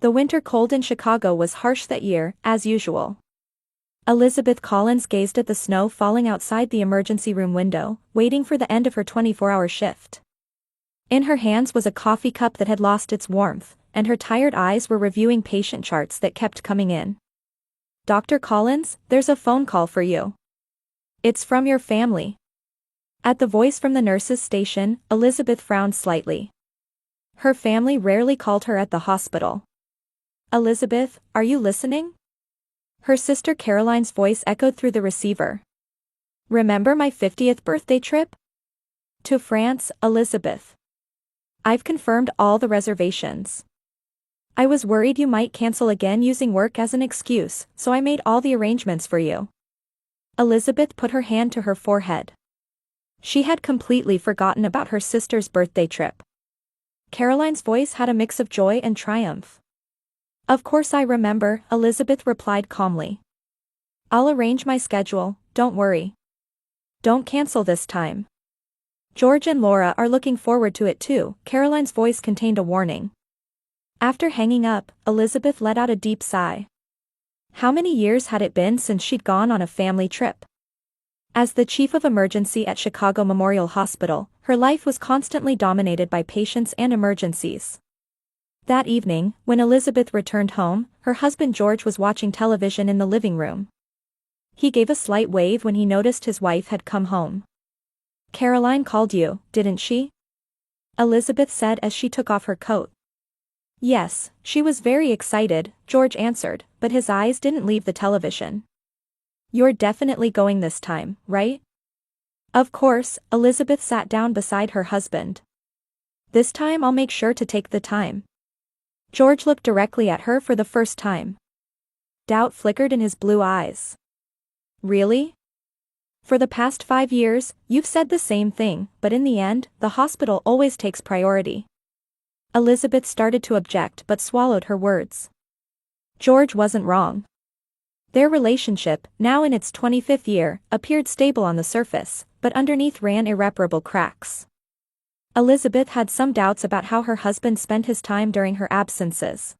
The winter cold in Chicago was harsh that year, as usual. Elizabeth Collins gazed at the snow falling outside the emergency room window, waiting for the end of her 24-hour shift. In her hands was a coffee cup that had lost its warmth, and her tired eyes were reviewing patient charts that kept coming in. "Dr. Collins, there's a phone call for you. It's from your family." At the voice from the nurse's station, Elizabeth frowned slightly. Her family rarely called her at the hospital. "Elizabeth, are you listening?" Her sister Caroline's voice echoed through the receiver. "Remember my 50th birthday trip? To France, Elizabeth. I've confirmed all the reservations. I was worried you might cancel again using work as an excuse, so I made all the arrangements for you." Elizabeth put her hand to her forehead. She had completely forgotten about her sister's birthday trip. Caroline's voice had a mix of joy and triumph. "Of course I remember," Elizabeth replied calmly. "I'll arrange my schedule, don't worry. Don't cancel this time. George and Laura are looking forward to it too." Caroline's voice contained a warning. After hanging up, Elizabeth let out a deep sigh. How many years had it been since she'd gone on a family trip? As the chief of emergency at Chicago Memorial Hospital, her life was constantly dominated by patients and emergencies. That evening, when Elizabeth returned home, her husband George was watching television in the living room. He gave a slight wave when he noticed his wife had come home. "Caroline called you, didn't she?" Elizabeth said as she took off her coat. "Yes, she was very excited," George answered, but his eyes didn't leave the television. "You're definitely going this time, right?" "Of course." Elizabeth sat down beside her husband. "This time I'll make sure to take the time." George looked directly at her for the first time. Doubt flickered in his blue eyes. "Really? For the past 5 years, you've said the same thing, but in the end, the hospital always takes priority." Elizabeth started to object but swallowed her words. George wasn't wrong. Their relationship, now in its 25th year, appeared stable on the surface, but underneath ran irreparable cracks. Elizabeth had some doubts about how her husband spent his time during her absences.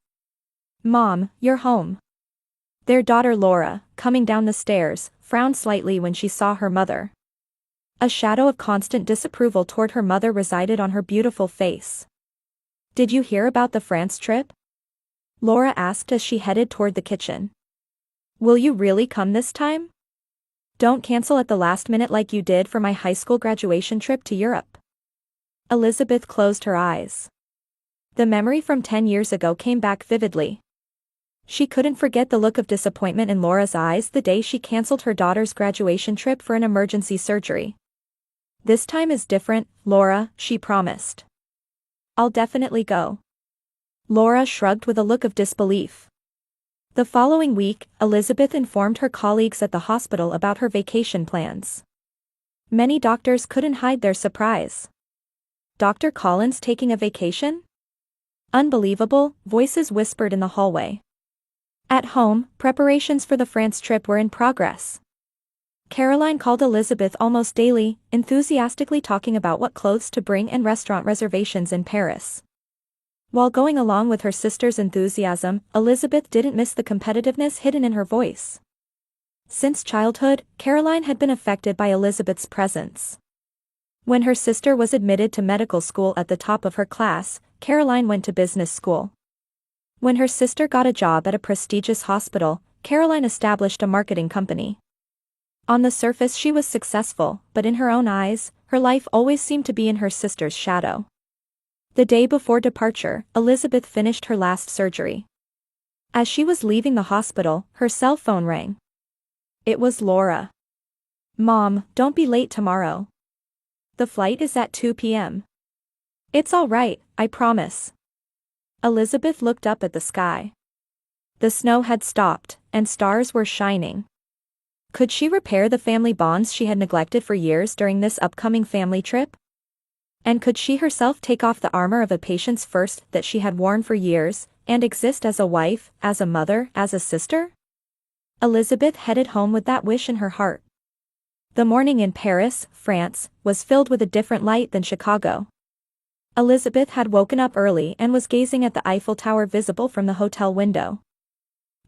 "Mom, you're home." Their daughter Laura, coming down the stairs, frowned slightly when she saw her mother. A shadow of constant disapproval toward her mother resided on her beautiful face. "Did you hear about the France trip?" Laura asked as she headed toward the kitchen. "Will you really come this time? Don't cancel at the last minute like you did for my high school graduation trip to Europe." Elizabeth closed her eyes. The memory from 10 years ago came back vividly. She couldn't forget the look of disappointment in Laura's eyes the day she cancelled her daughter's graduation trip for an emergency surgery. "This time is different, Laura," she promised. "I'll definitely go." Laura shrugged with a look of disbelief. The following week, Elizabeth informed her colleagues at the hospital about her vacation plans. Many doctors couldn't hide their surprise. "Dr. Collins taking a vacation? Unbelievable," voices whispered in the hallway. At home, preparations for the France trip were in progress. Caroline called Elizabeth almost daily, enthusiastically talking about what clothes to bring and restaurant reservations in Paris. While going along with her sister's enthusiasm, Elizabeth didn't miss the competitiveness hidden in her voice. Since childhood, Caroline had been affected by Elizabeth's presence. When her sister was admitted to medical school at the top of her class, Caroline went to business school. When her sister got a job at a prestigious hospital, Caroline established a marketing company. On the surface she was successful, but in her own eyes, her life always seemed to be in her sister's shadow. The day before departure, Elizabeth finished her last surgery. As she was leaving the hospital, her cell phone rang. It was Laura. "Mom, don't be late tomorrow. The flight is at 2 p.m. "It's all right, I promise." Elizabeth looked up at the sky. The snow had stopped, and stars were shining. Could she repair the family bonds she had neglected for years during this upcoming family trip? And could she herself take off the armor of a patient's first that she had worn for years, and exist as a wife, as a mother, as a sister? Elizabeth headed home with that wish in her heart. The morning in Paris, France, was filled with a different light than Chicago. Elizabeth had woken up early and was gazing at the Eiffel Tower visible from the hotel window.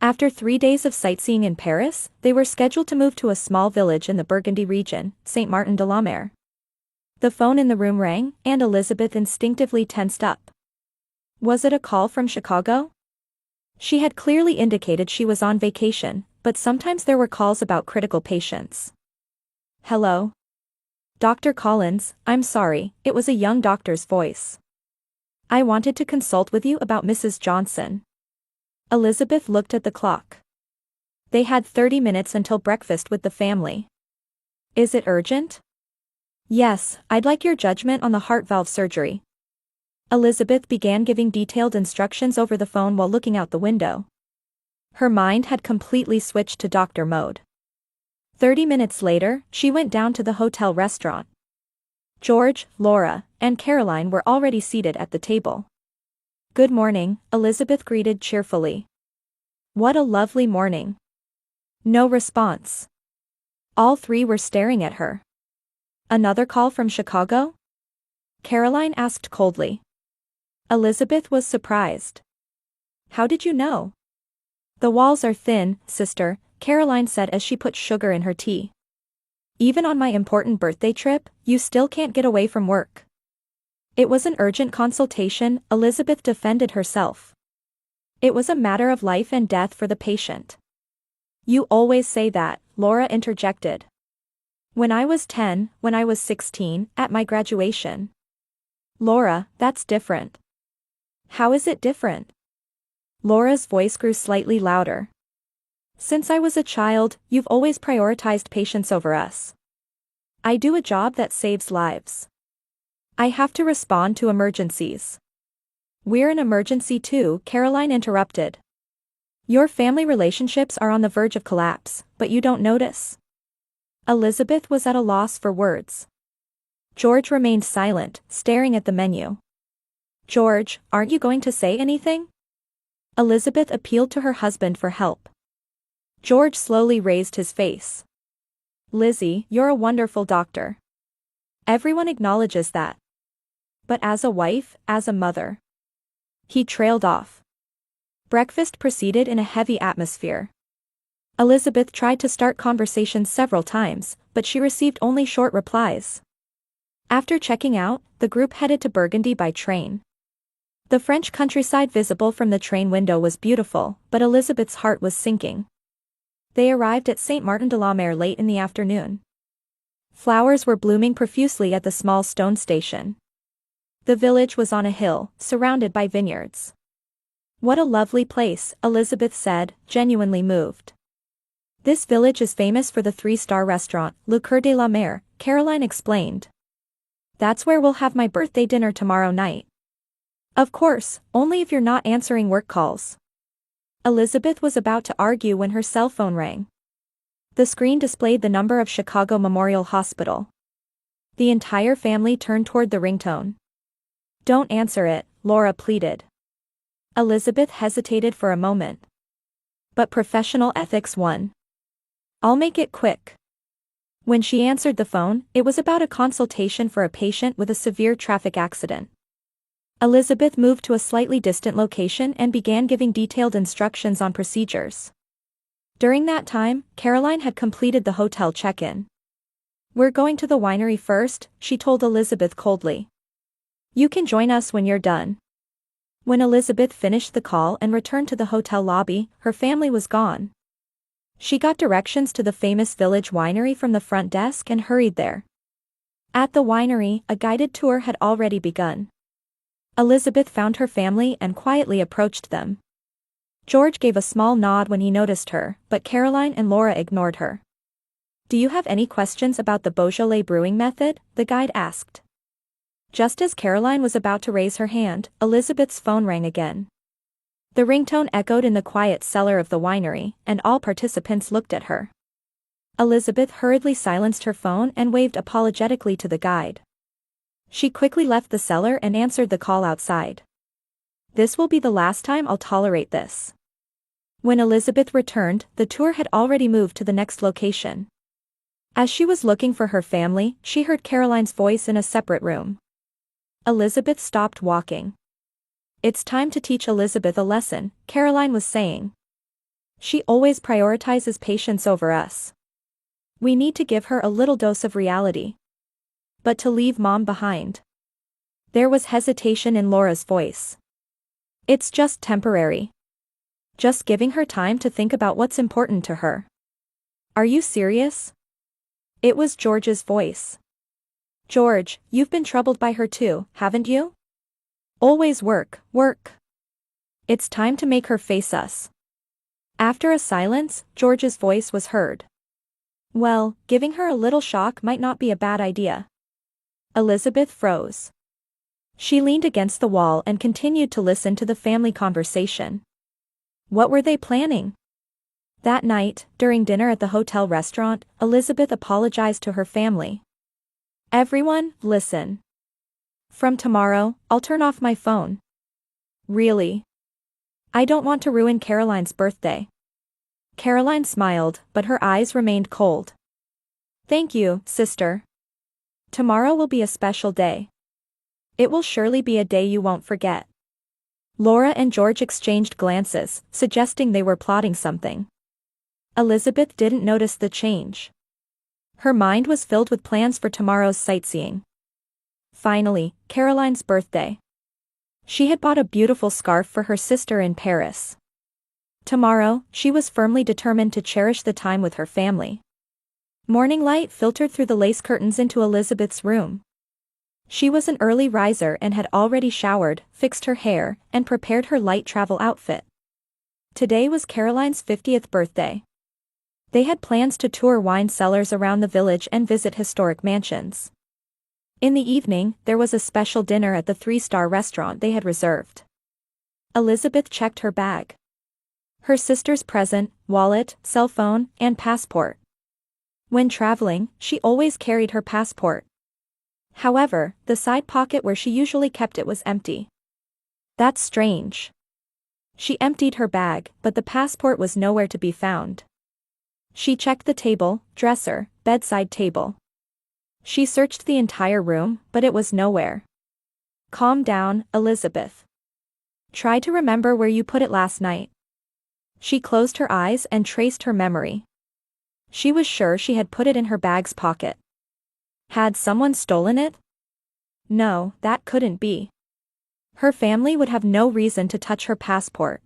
After 3 days of sightseeing in Paris, they were scheduled to move to a small village in the Burgundy region, Saint-Martin-de-la-Mer. The phone in the room rang, and Elizabeth instinctively tensed up. Was it a call from Chicago? She had clearly indicated she was on vacation, but sometimes there were calls about critical patients. Hello? Dr. Collins, I'm sorry, it was a young doctor's voice. I wanted to consult with you about Mrs. Johnson. Elizabeth looked at the clock. They had 30 minutes until breakfast with the family. Is it urgent? Yes, I'd like your judgment on the heart valve surgery. Elizabeth began giving detailed instructions over the phone while looking out the window. Her mind had completely switched to doctor mode. 30 minutes later, she went down to the hotel restaurant. George, Laura, and Caroline were already seated at the table. Good morning, Elizabeth greeted cheerfully. What a lovely morning. No response. All three were staring at her. Another call from Chicago? Caroline asked coldly. Elizabeth was surprised. How did you know? The walls are thin, sister, Caroline said as she put sugar in her tea. Even on my important birthday trip, you still can't get away from work. It was an urgent consultation, Elizabeth defended herself. It was a matter of life and death for the patient. You always say that, Laura interjected. When I was 10, when I was 16, at my graduation. Laura, that's different. How is it different? Laura's voice grew slightly louder. Since I was a child, you've always prioritized patients over us. I do a job that saves lives. I have to respond to emergencies. We're an emergency too, Caroline interrupted. Your family relationships are on the verge of collapse, but you don't notice. Elizabeth was at a loss for words. George remained silent, staring at the menu. George, aren't you going to say anything? Elizabeth appealed to her husband for help. George slowly raised his face. Lizzie, you're a wonderful doctor. Everyone acknowledges that. But as a wife, as a mother. He trailed off. Breakfast proceeded in a heavy atmosphere. Elizabeth tried to start conversations several times, but she received only short replies. After checking out, the group headed to Burgundy by train. The French countryside visible from the train window was beautiful, but Elizabeth's heart was sinking. They arrived at Saint-Martin-de-la-Mer late in the afternoon. Flowers were blooming profusely at the small stone station. The village was on a hill, surrounded by vineyards. What a lovely place, Elizabeth said, genuinely moved. This village is famous for the 3-star restaurant, Le Coeur de la Mer, Caroline explained. That's where we'll have my birthday dinner tomorrow night. Of course, only if you're not answering work calls. Elizabeth was about to argue when her cell phone rang. The screen displayed the number of Chicago Memorial Hospital. The entire family turned toward the ringtone. Don't answer it, Laura pleaded. Elizabeth hesitated for a moment. But professional ethics won. I'll make it quick. When she answered the phone, it was about a consultation for a patient with a severe traffic accident. Elizabeth moved to a slightly distant location and began giving detailed instructions on procedures. During that time, Caroline had completed the hotel check-in. We're going to the winery first, she told Elizabeth coldly. You can join us when you're done. When Elizabeth finished the call and returned to the hotel lobby, her family was gone. She got directions to the famous village winery from the front desk and hurried there. At the winery, a guided tour had already begun. Elizabeth found her family and quietly approached them. George gave a small nod when he noticed her, but Caroline and Laura ignored her. Do you have any questions about the Beaujolais brewing method? The guide asked. Just as Caroline was about to raise her hand, Elizabeth's phone rang again. The ringtone echoed in the quiet cellar of the winery, and all participants looked at her. Elizabeth hurriedly silenced her phone and waved apologetically to the guide. She quickly left the cellar and answered the call outside. This will be the last time I'll tolerate this. When Elizabeth returned, the tour had already moved to the next location. As she was looking for her family, she heard Caroline's voice in a separate room. Elizabeth stopped walking. It's time to teach Elizabeth a lesson, Caroline was saying. She always prioritizes patience over us. We need to give her a little dose of reality. But to leave Mom behind. There was hesitation in Laura's voice. It's just temporary. Just giving her time to think about what's important to her. Are you serious? It was George's voice. George, you've been troubled by her too, haven't you? Always work, work. It's time to make her face us. After a silence, George's voice was heard. Well, giving her a little shock might not be a bad idea. Elizabeth froze. She leaned against the wall and continued to listen to the family conversation. What were they planning? That night, during dinner at the hotel restaurant, Elizabeth apologized to her family. Everyone, listen. From tomorrow, I'll turn off my phone. Really? I don't want to ruin Caroline's birthday. Caroline smiled, but her eyes remained cold. Thank you, sister. Tomorrow will be a special day. It will surely be a day you won't forget. Laura and George exchanged glances, suggesting they were plotting something. Elizabeth didn't notice the change. Her mind was filled with plans for tomorrow's sightseeing. Finally, Caroline's birthday. She had bought a beautiful scarf for her sister in Paris. Tomorrow, she was firmly determined to cherish the time with her family. Morning light filtered through the lace curtains into Elizabeth's room. She was an early riser and had already showered, fixed her hair, and prepared her light travel outfit. Today was Caroline's 50th birthday. They had plans to tour wine cellars around the village and visit historic mansions. In the evening, there was a special dinner at the 3-star restaurant they had reserved. Elizabeth checked her bag. Her sister's present, wallet, cell phone, and passport. When traveling, she always carried her passport. However, the side pocket where she usually kept it was empty. That's strange. She emptied her bag, but the passport was nowhere to be found. She checked the table, dresser, bedside table. She searched the entire room, but it was nowhere. Calm down, Elizabeth. Try to remember where you put it last night. She closed her eyes and traced her memory. She was sure she had put it in her bag's pocket. Had someone stolen it? No, that couldn't be. Her family would have no reason to touch her passport.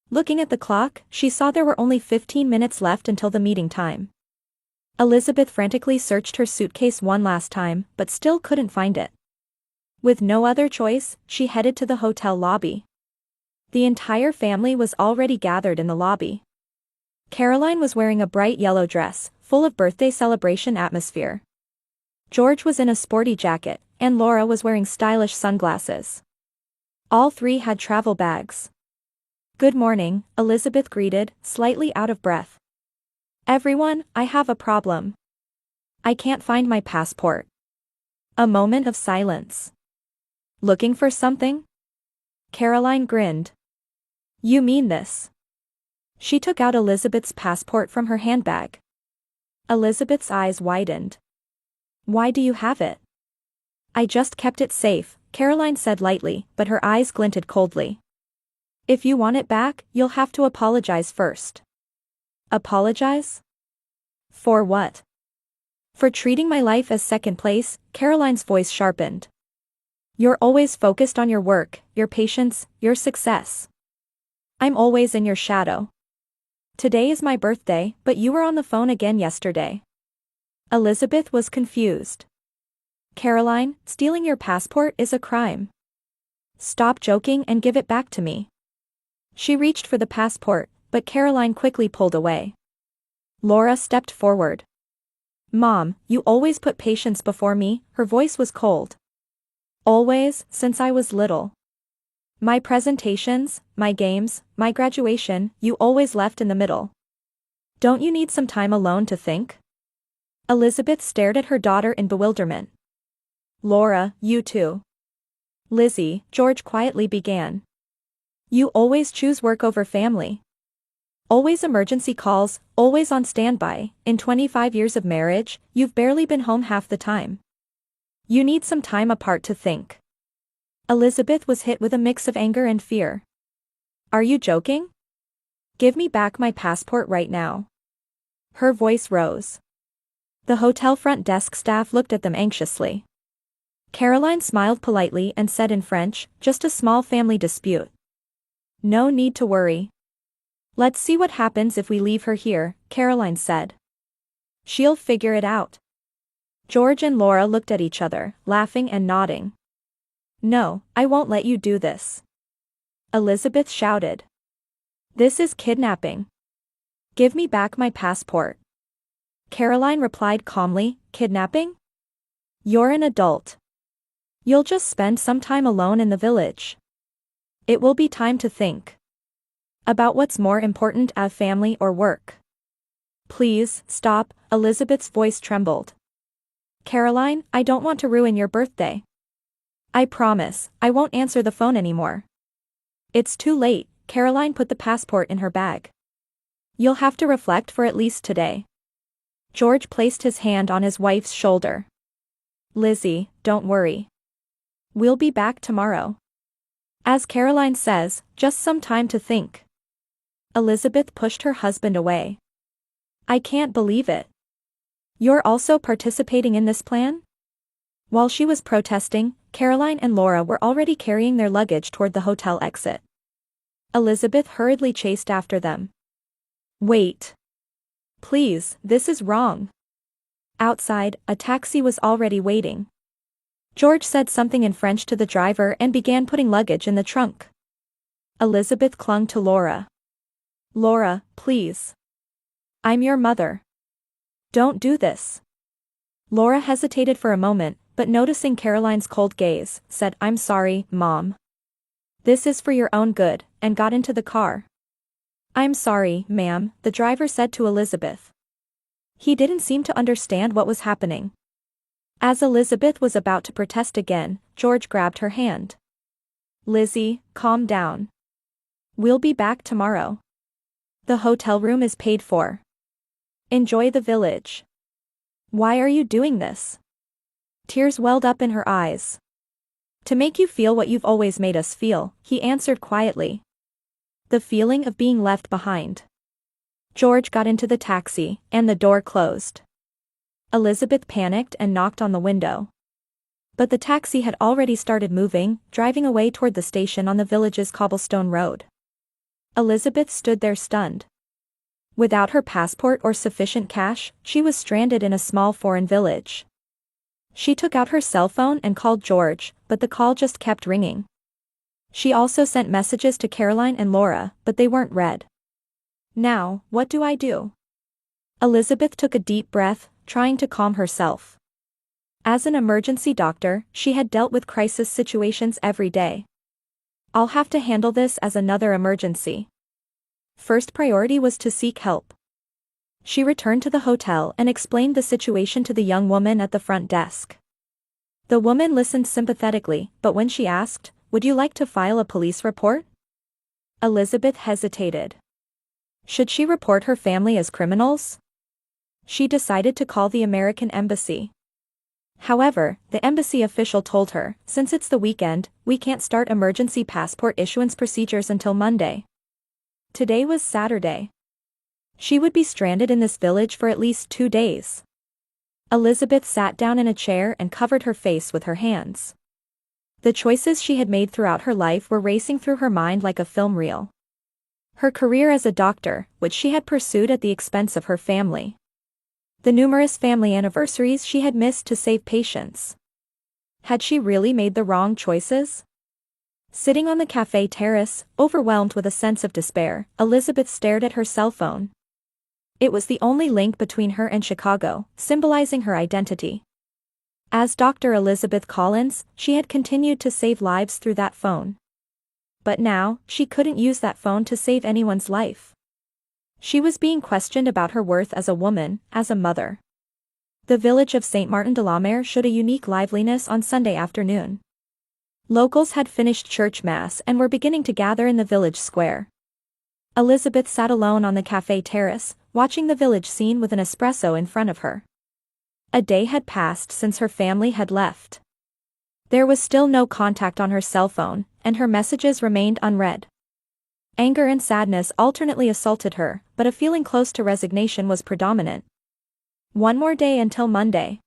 Looking at the clock, she saw there were only 15 minutes left until the meeting time. Elizabeth frantically searched her suitcase one last time, but still couldn't find it. With no other choice, she headed to the hotel lobby. The entire family was already gathered in the lobby. Caroline was wearing a bright yellow dress, full of birthday celebration atmosphere. George was in a sporty jacket, and Laura was wearing stylish sunglasses. All three had travel bags. Good morning, Elizabeth greeted, slightly out of breath. Everyone, I have a problem. I can't find my passport. A moment of silence. Looking for something? Caroline grinned. You mean this? She took out Elizabeth's passport from her handbag. Elizabeth's eyes widened. Why do you have it? I just kept it safe, Caroline said lightly, but her eyes glinted coldly. If you want it back, you'll have to apologize first. Apologize? For what? For treating my life as second place, Caroline's voice sharpened. You're always focused on your work, your patience, your success. I'm always in your shadow. Today is my birthday, but you were on the phone again yesterday. Elizabeth was confused. Caroline, stealing your passport is a crime. Stop joking and give it back to me. She reached for the passport, but Caroline quickly pulled away. Laura stepped forward. Mom, you always put patience before me, her voice was cold. Always, since I was little. My presentations, my games, my graduation, you always left in the middle. Don't you need some time alone to think? Elizabeth stared at her daughter in bewilderment. Laura, you too. Lizzie, George quietly began. You always choose work over family. Always emergency calls, always on standby. In 25 years of marriage, you've barely been home half the time. You need some time apart to think. Elizabeth was hit with a mix of anger and fear. Are you joking? Give me back my passport right now. Her voice rose. The hotel front desk staff looked at them anxiously. Caroline smiled politely and said in French, just a small family dispute. No need to worry. Let's see what happens if we leave her here, Caroline said. She'll figure it out. George and Laura looked at each other, laughing and nodding. No, I won't let you do this. Elizabeth shouted. This is kidnapping. Give me back my passport. Caroline replied calmly, kidnapping? You're an adult. You'll just spend some time alone in the village. It will be time to think about what's more important, a family or work. Please, stop, Elizabeth's voice trembled. Caroline, I don't want to ruin your birthday. I promise, I won't answer the phone anymore. It's too late, Caroline put the passport in her bag. You'll have to reflect for at least today. George placed his hand on his wife's shoulder. Lizzie, don't worry. We'll be back tomorrow. As Caroline says, just some time to think. Elizabeth pushed her husband away. I can't believe it. You're also participating in this plan? While she was protesting, Caroline and Laura were already carrying their luggage toward the hotel exit. Elizabeth hurriedly chased after them. Wait. Please, this is wrong. Outside, a taxi was already waiting. George said something in French to the driver and began putting luggage in the trunk. Elizabeth clung to Laura. Laura, please. I'm your mother. Don't do this. Laura hesitated for a moment, but noticing Caroline's cold gaze, said, I'm sorry, Mom. This is for your own good, and got into the car. I'm sorry, ma'am, the driver said to Elizabeth. He didn't seem to understand what was happening. As Elizabeth was about to protest again, George grabbed her hand. Lizzie, calm down. We'll be back tomorrow. The hotel room is paid for. Enjoy the village. Why are you doing this? Tears welled up in her eyes. To make you feel what you've always made us feel, he answered quietly. The feeling of being left behind. George got into the taxi, and the door closed. Elizabeth panicked and knocked on the window. But the taxi had already started moving, driving away toward the station on the village's cobblestone road. Elizabeth stood there stunned. Without her passport or sufficient cash, she was stranded in a small foreign village. She took out her cell phone and called George, but the call just kept ringing. She also sent messages to Caroline and Laura, but they weren't read. Now, what do I do? Elizabeth took a deep breath, trying to calm herself. As an emergency doctor, she had dealt with crisis situations every day. I'll have to handle this as another emergency. First priority was to seek help. She returned to the hotel and explained the situation to the young woman at the front desk. The woman listened sympathetically, but when she asked, would you like to file a police report? Elizabeth hesitated. Should she report her family as criminals? She decided to call the American embassy. However, the embassy official told her, since it's the weekend, we can't start emergency passport issuance procedures until Monday. Today was Saturday. She would be stranded in this village for at least 2 days. Elizabeth sat down in a chair and covered her face with her hands. The choices she had made throughout her life were racing through her mind like a film reel. Her career as a doctor, which she had pursued at the expense of her family. The numerous family anniversaries she had missed to save patients. Had she really made the wrong choices? Sitting on the cafe terrace, overwhelmed with a sense of despair, Elizabeth stared at her cell phone. It was the only link between her and Chicago, symbolizing her identity. As Dr. Elizabeth Collins, she had continued to save lives through that phone. But now, she couldn't use that phone to save anyone's life. She was being questioned about her worth as a woman, as a mother. The village of St. Martin de la Mer showed a unique liveliness on Sunday afternoon. Locals had finished church mass and were beginning to gather in the village square. Elizabeth sat alone on the cafe terrace, watching the village scene with an espresso in front of her. A day had passed since her family had left. There was still no contact on her cell phone, and her messages remained unread. Anger and sadness alternately assaulted her, but a feeling close to resignation was predominant. One more day until Monday.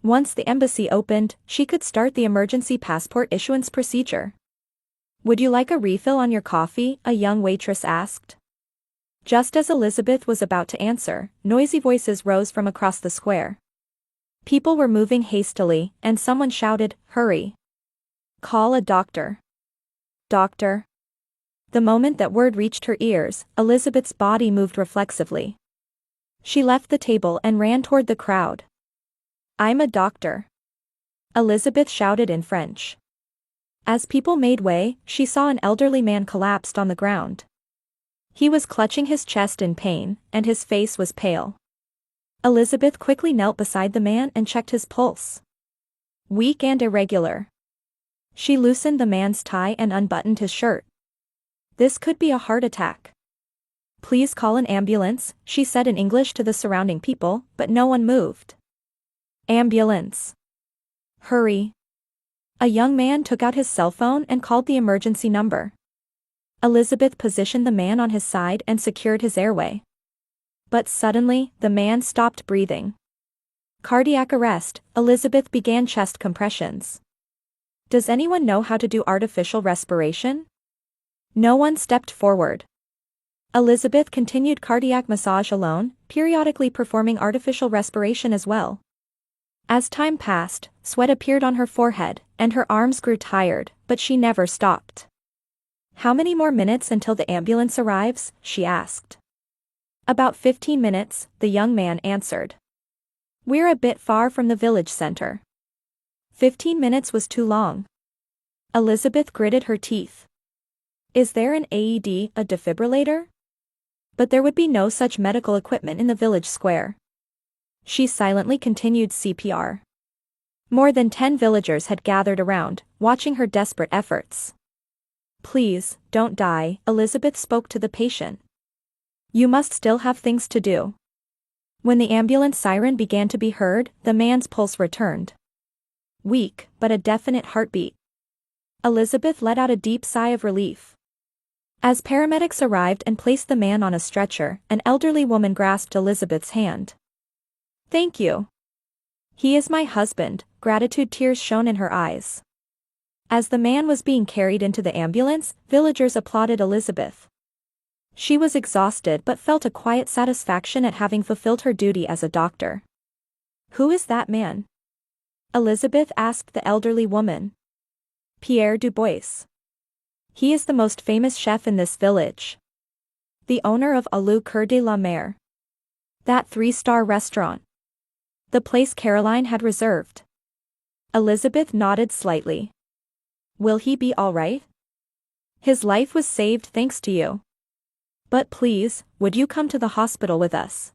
Once the embassy opened, she could start the emergency passport issuance procedure. "Would you like a refill on your coffee?" a young waitress asked. Just as Elizabeth was about to answer, noisy voices rose from across the square. People were moving hastily, and someone shouted, "Hurry! Call a doctor! Doctor!" The moment that word reached her ears, Elizabeth's body moved reflexively. She left the table and ran toward the crowd. "I'm a doctor," Elizabeth shouted in French. As people made way, she saw an elderly man collapsed on the ground. He was clutching his chest in pain, and his face was pale. Elizabeth quickly knelt beside the man and checked his pulse. Weak and irregular. She loosened the man's tie and unbuttoned his shirt. This could be a heart attack. "Please call an ambulance," she said in English to the surrounding people, but no one moved. "Ambulance! Hurry!" A young man took out his cell phone and called the emergency number. Elizabeth positioned the man on his side and secured his airway. But suddenly, the man stopped breathing. Cardiac arrest, Elizabeth began chest compressions. "Does anyone know how to do artificial respiration?" No one stepped forward. Elizabeth continued cardiac massage alone, periodically performing artificial respiration as well. As time passed, sweat appeared on her forehead, and her arms grew tired, but she never stopped. "How many more minutes until the ambulance arrives?" she asked. "About 15 minutes, the young man answered. "We're a bit far from the village center." 15 minutes was too long. Elizabeth gritted her teeth. Is there an AED, a defibrillator? But there would be no such medical equipment in the village square. She silently continued CPR. More than 10 villagers had gathered around, watching her desperate efforts. "Please, don't die," Elizabeth spoke to the patient. "You must still have things to do." When the ambulance siren began to be heard, the man's pulse returned. Weak, but a definite heartbeat. Elizabeth let out a deep sigh of relief. As paramedics arrived and placed the man on a stretcher, an elderly woman grasped Elizabeth's hand. "Thank you. He is my husband," gratitude tears shone in her eyes. As the man was being carried into the ambulance, villagers applauded Elizabeth. She was exhausted but felt a quiet satisfaction at having fulfilled her duty as a doctor. "Who is that man?" Elizabeth asked the elderly woman. "Pierre Dubois. He is the most famous chef in this village. The owner of Au Cœur de la Mer. That 3-star restaurant. The place Caroline had reserved." Elizabeth nodded slightly. "Will he be all right?" "His life was saved thanks to you. But please, would you come to the hospital with us?"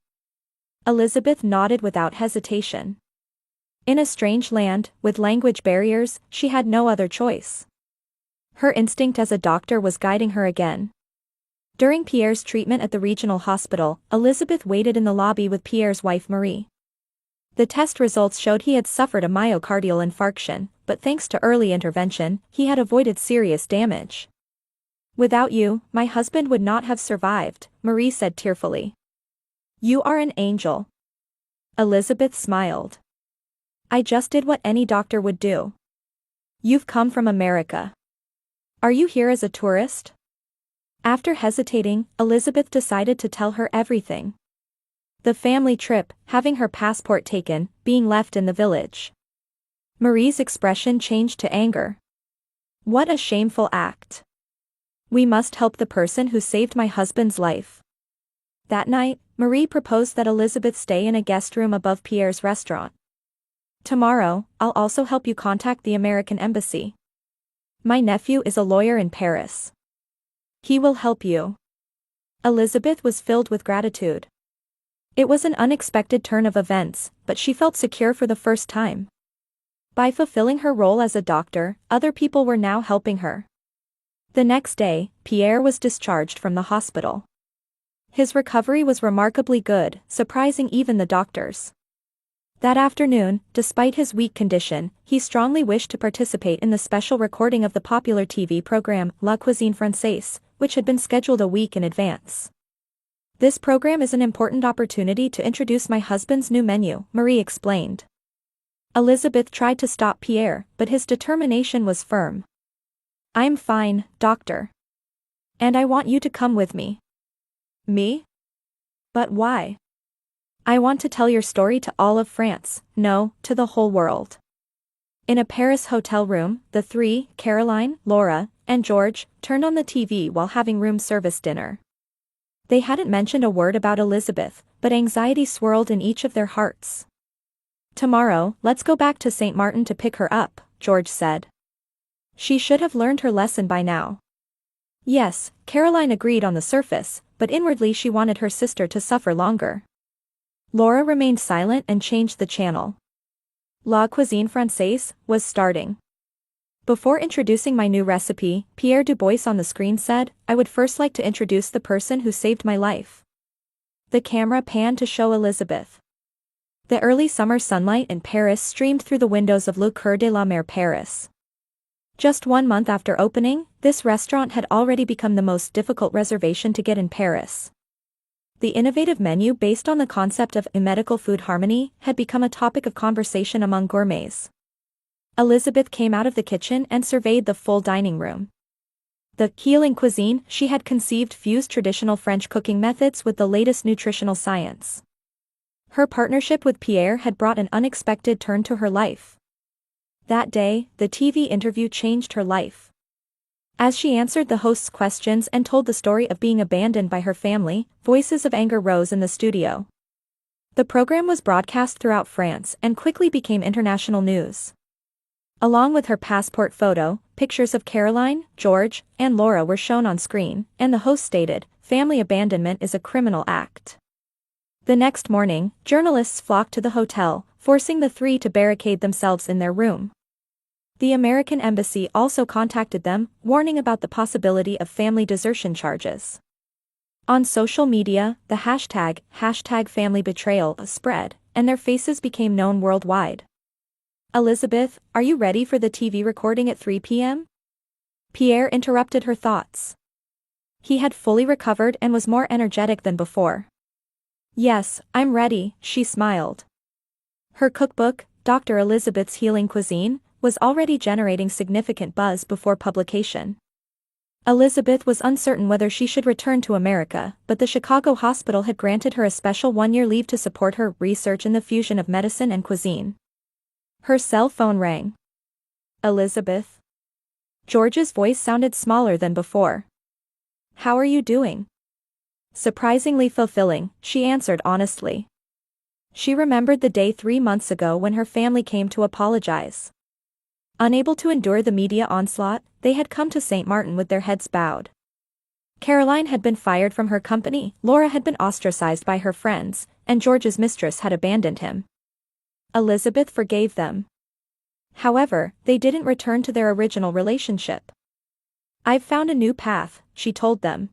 Elizabeth nodded without hesitation. In a strange land, with language barriers, she had no other choice. Her instinct as a doctor was guiding her again. During Pierre's treatment at the regional hospital, Elizabeth waited in the lobby with Pierre's wife Marie. The test results showed he had suffered a myocardial infarction, but thanks to early intervention, he had avoided serious damage. "Without you, my husband would not have survived," Marie said tearfully. "You are an angel." Elizabeth smiled. "I just did what any doctor would do." "You've come from America. Are you here as a tourist?" After hesitating, Elizabeth decided to tell her everything. The family trip, having her passport taken, being left in the village. Marie's expression changed to anger. "What a shameful act. We must help the person who saved my husband's life." That night, Marie proposed that Elizabeth stay in a guest room above Pierre's restaurant. "Tomorrow, I'll also help you contact the American embassy. My nephew is a lawyer in Paris. He will help you." Elizabeth was filled with gratitude. It was an unexpected turn of events, but she felt secure for the first time. By fulfilling her role as a doctor, other people were now helping her. The next day, Pierre was discharged from the hospital. His recovery was remarkably good, surprising even the doctors. That afternoon, despite his weak condition, he strongly wished to participate in the special recording of the popular TV program La Cuisine Française, which had been scheduled a week in advance. "This program is an important opportunity to introduce my husband's new menu," Marie explained. Elizabeth tried to stop Pierre, but his determination was firm. "I'm fine, doctor. And I want you to come with me." "Me? But why?" "I want to tell your story to all of France, no, to the whole world." In a Paris hotel room, the three, Caroline, Laura, and George, turned on the TV while having room service dinner. They hadn't mentioned a word about Elizabeth, but anxiety swirled in each of their hearts. "Tomorrow, let's go back to St. Martin to pick her up," George said. "She should have learned her lesson by now." Yes, Caroline agreed on the surface, but inwardly she wanted her sister to suffer longer. Laura remained silent and changed the channel. La Cuisine Française was starting. "Before introducing my new recipe," Pierre Dubois on the screen said, "I would first like to introduce the person who saved my life." The camera panned to show Elizabeth. The early summer sunlight in Paris streamed through the windows of Le Coeur de la Mer Paris. Just 1 month after opening, this restaurant had already become the most difficult reservation to get in Paris. The innovative menu based on the concept of medical food harmony had become a topic of conversation among gourmets. Elizabeth came out of the kitchen and surveyed the full dining room. The healing cuisine she had conceived fused traditional French cooking methods with the latest nutritional science. Her partnership with Pierre had brought an unexpected turn to her life. That day, the TV interview changed her life. As she answered the host's questions and told the story of being abandoned by her family, voices of anger rose in the studio. The program was broadcast throughout France and quickly became international news. Along with her passport photo, pictures of Caroline, George, and Laura were shown on screen, and the host stated, "Family abandonment is a criminal act." The next morning, journalists flocked to the hotel, forcing the three to barricade themselves in their room. The American embassy also contacted them, warning about the possibility of family desertion charges. On social media, the hashtag #FamilyBetrayal spread, and their faces became known worldwide. "Elizabeth, are you ready for the TV recording at 3 p.m.? Pierre interrupted her thoughts. He had fully recovered and was more energetic than before. "Yes, I'm ready," she smiled. Her cookbook, Dr. Elizabeth's Healing Cuisine, was already generating significant buzz before publication. Elizabeth was uncertain whether she should return to America, but the Chicago hospital had granted her a special 1-year leave to support her research in the fusion of medicine and cuisine. Her cell phone rang. "Elizabeth?" George's voice sounded smaller than before. "How are you doing?" "Surprisingly fulfilling," she answered honestly. She remembered the day 3 months ago when her family came to apologize. Unable to endure the media onslaught, they had come to St. Martin with their heads bowed. Caroline had been fired from her company, Laura had been ostracized by her friends, and George's mistress had abandoned him. Elizabeth forgave them. However, they didn't return to their original relationship. "I've found a new path," she told them.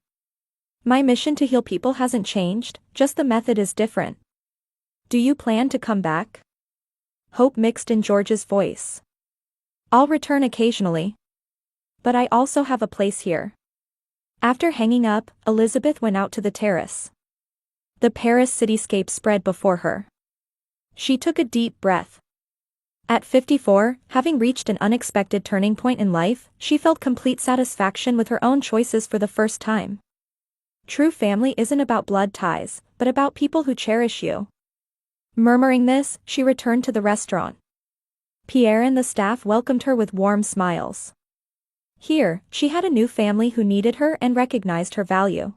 "My mission to heal people hasn't changed, just the method is different." "Do you plan to come back?" Hope mixed in George's voice. "I'll return occasionally. But I also have a place here." After hanging up, Elizabeth went out to the terrace. The Paris cityscape spread before her. She took a deep breath. At 54, having reached an unexpected turning point in life, she felt complete satisfaction with her own choices for the first time. True family isn't about blood ties, but about people who cherish you. Murmuring this, she returned to the restaurant. Pierre and the staff welcomed her with warm smiles. Here, she had a new family who needed her and recognized her value.